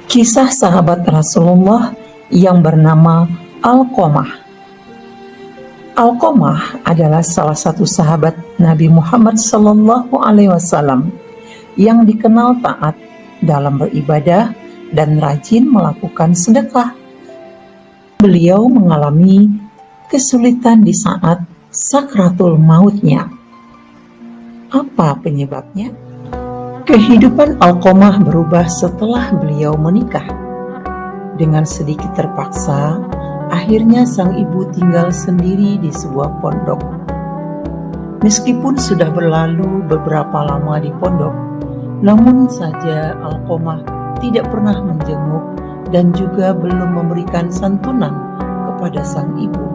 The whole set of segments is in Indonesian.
Kisah sahabat Rasulullah yang bernama Alqamah. Alqamah adalah salah satu sahabat Nabi Muhammad SAW yang dikenal taat dalam beribadah dan rajin melakukan sedekah. Beliau mengalami kesulitan di saat sakratul mautnya. Apa penyebabnya? Kehidupan Alqamah berubah setelah beliau menikah. Dengan sedikit terpaksa, akhirnya sang ibu tinggal sendiri di sebuah pondok. Meskipun sudah berlalu beberapa lama di pondok, namun saja Alqamah tidak pernah menjenguk dan juga belum memberikan santunan kepada sang ibu.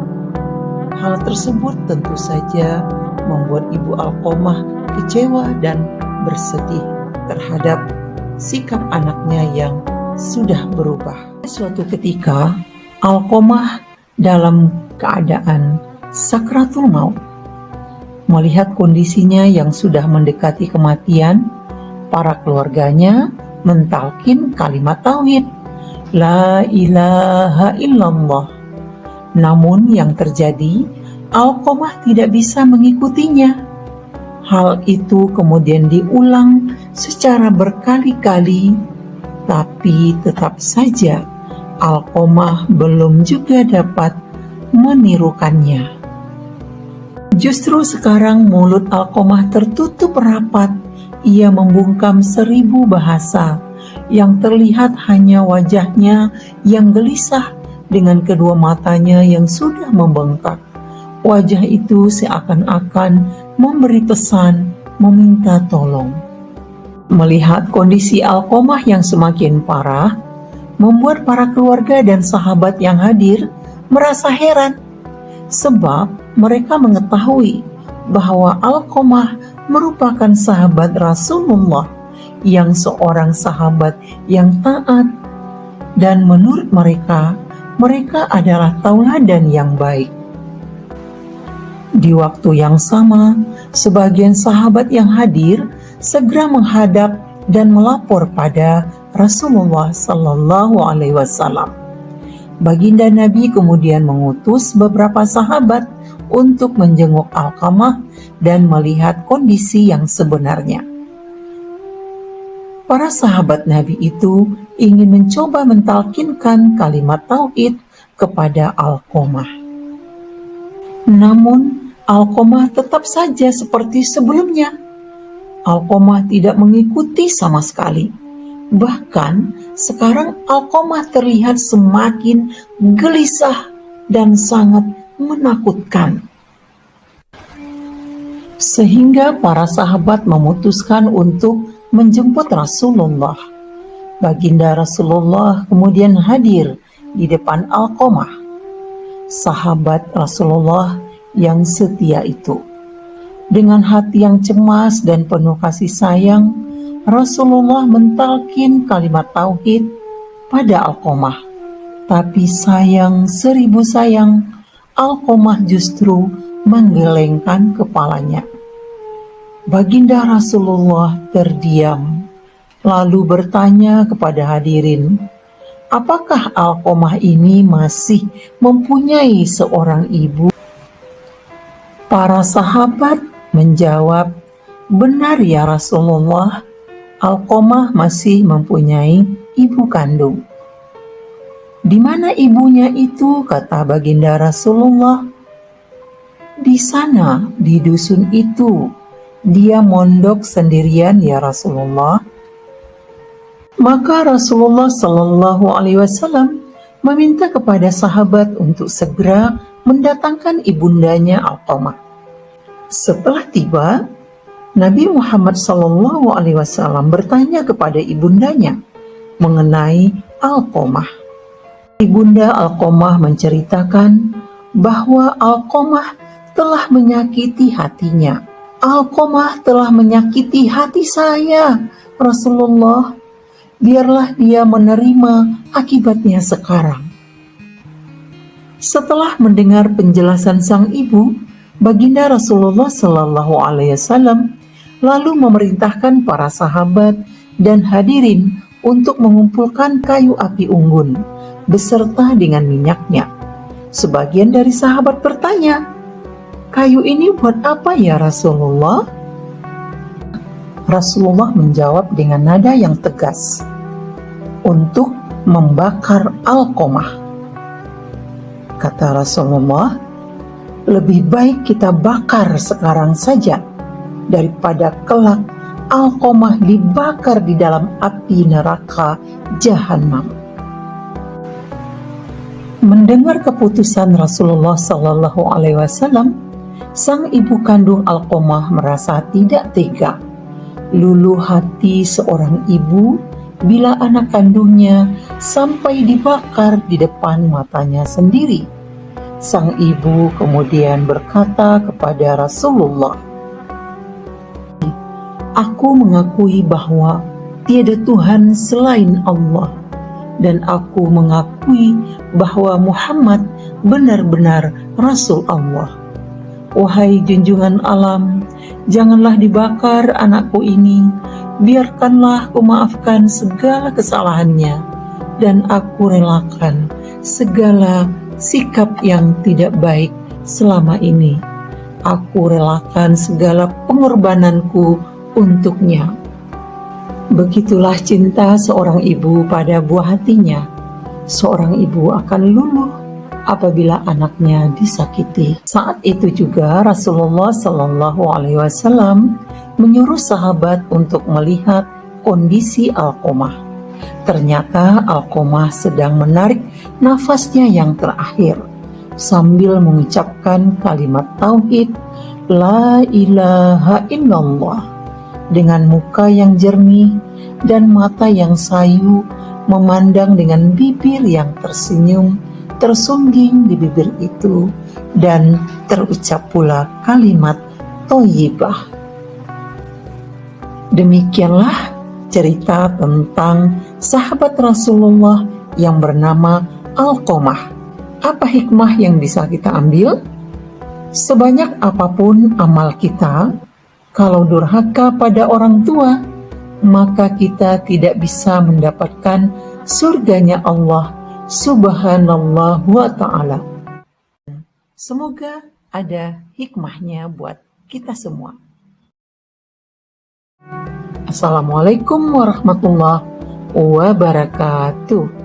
Hal tersebut tentu saja membuat ibu Alqamah kecewa dan bersedih terhadap sikap anaknya yang sudah berubah. Suatu ketika, Alqamah dalam keadaan sakratul maut. Melihat kondisinya yang sudah mendekati kematian, para keluarganya mentalkin kalimat tauhid, La ilaha illallah. Namun yang terjadi, Alqamah tidak bisa mengikutinya. Hal itu kemudian diulang secara berkali-kali, tapi tetap saja Alqamah belum juga dapat menirukannya. Justru sekarang mulut Alqamah tertutup rapat. Ia membungkam 1000 bahasa, yang terlihat hanya wajahnya yang gelisah dengan kedua matanya yang sudah membengkak. Wajah itu seakan-akan memberi pesan, meminta tolong. Melihat kondisi Alqamah yang semakin parah, membuat para keluarga dan sahabat yang hadir merasa heran, sebab mereka mengetahui bahwa Alqamah merupakan sahabat Rasulullah yang seorang sahabat yang taat, dan menurut mereka adalah tauladan yang baik. Di waktu yang sama, sebagian sahabat yang hadir segera menghadap dan melapor pada Rasulullah SAW. Baginda Nabi kemudian mengutus beberapa sahabat untuk menjenguk Alqamah dan melihat kondisi yang sebenarnya. Para sahabat Nabi itu ingin mencoba mentalkinkan kalimat tauhid kepada Alqamah. Namun Alqamah tetap saja seperti sebelumnya. Alqamah tidak mengikuti sama sekali. Bahkan sekarang Alqamah terlihat semakin gelisah dan sangat menakutkan. Sehingga para sahabat memutuskan untuk menjemput Rasulullah. Baginda Rasulullah kemudian hadir di depan Alqamah, sahabat Rasulullah yang setia itu. Dengan hati yang cemas dan penuh kasih sayang, Rasulullah mentalkin kalimat tauhid pada Alqamah. Tapi sayang 1000 sayang, Alqamah justru menggelengkan kepalanya. Baginda Rasulullah terdiam, lalu bertanya kepada hadirin, apakah Alqamah ini masih mempunyai seorang ibu? Para sahabat menjawab, benar ya Rasulullah, Alqamah masih mempunyai ibu kandung. Di mana ibunya itu? Kata Baginda Rasulullah. Di sana, di dusun itu. Dia mondok sendirian ya Rasulullah. Maka Rasulullah SAW meminta kepada sahabat untuk segera mendatangkan ibundanya Alqamah. Setelah tiba, Nabi Muhammad SAW bertanya kepada ibundanya mengenai Alqamah. Ibunda Alqamah menceritakan bahwa Alqamah telah menyakiti hatinya. Alqamah telah menyakiti hati saya, Rasulullah. Biarlah dia menerima akibatnya sekarang. Setelah mendengar penjelasan sang ibu, Baginda Rasulullah SAW lalu memerintahkan para sahabat dan hadirin untuk mengumpulkan kayu api unggun beserta dengan minyaknya. Sebagian dari sahabat bertanya, "Kayu ini buat apa ya Rasulullah?" Rasulullah menjawab dengan nada yang tegas, "Untuk membakar Alqamah." Kata Rasulullah, "Lebih baik kita bakar sekarang saja daripada kelak Alqamah dibakar di dalam api neraka Jahannam." Mendengar keputusan Rasulullah Sallallahu Alaihi Wasallam, sang ibu kandung Alqamah merasa tidak tega. Luluh hati seorang ibu bila anak kandungnya sampai dibakar di depan matanya sendiri. Sang ibu kemudian berkata kepada Rasulullah, "Aku mengakui bahwa tiada Tuhan selain Allah, dan aku mengakui bahwa Muhammad benar-benar Rasul Allah. Wahai junjungan alam, janganlah dibakar anakku ini, biarkanlah aku maafkan segala kesalahannya, dan aku relakan segala sikap yang tidak baik selama ini. Aku relakan segala pengorbananku untuknya." Begitulah cinta seorang ibu pada buah hatinya. Seorang ibu akan luluh apabila anaknya disakiti. Saat itu juga Rasulullah Shallallahu Alaihi Wasallam menyuruh sahabat untuk melihat kondisi Alqamah. Ternyata Alqamah sedang menarik nafasnya yang terakhir sambil mengucapkan kalimat tauhid La ilaha illallah dengan muka yang jernih dan mata yang sayu, memandang dengan bibir yang tersenyum tersungging di bibir itu, dan terucap pula kalimat thayyibah. Demikianlah cerita tentang sahabat Rasulullah yang bernama Alqamah. Apa hikmah yang bisa kita ambil? Sebanyak apapun amal kita, kalau durhaka pada orang tua, maka kita tidak bisa mendapatkan surganya Allah Subhanallah wa ta'ala. Semoga ada hikmahnya buat kita semua. Assalamualaikum warahmatullahi wabarakatuh.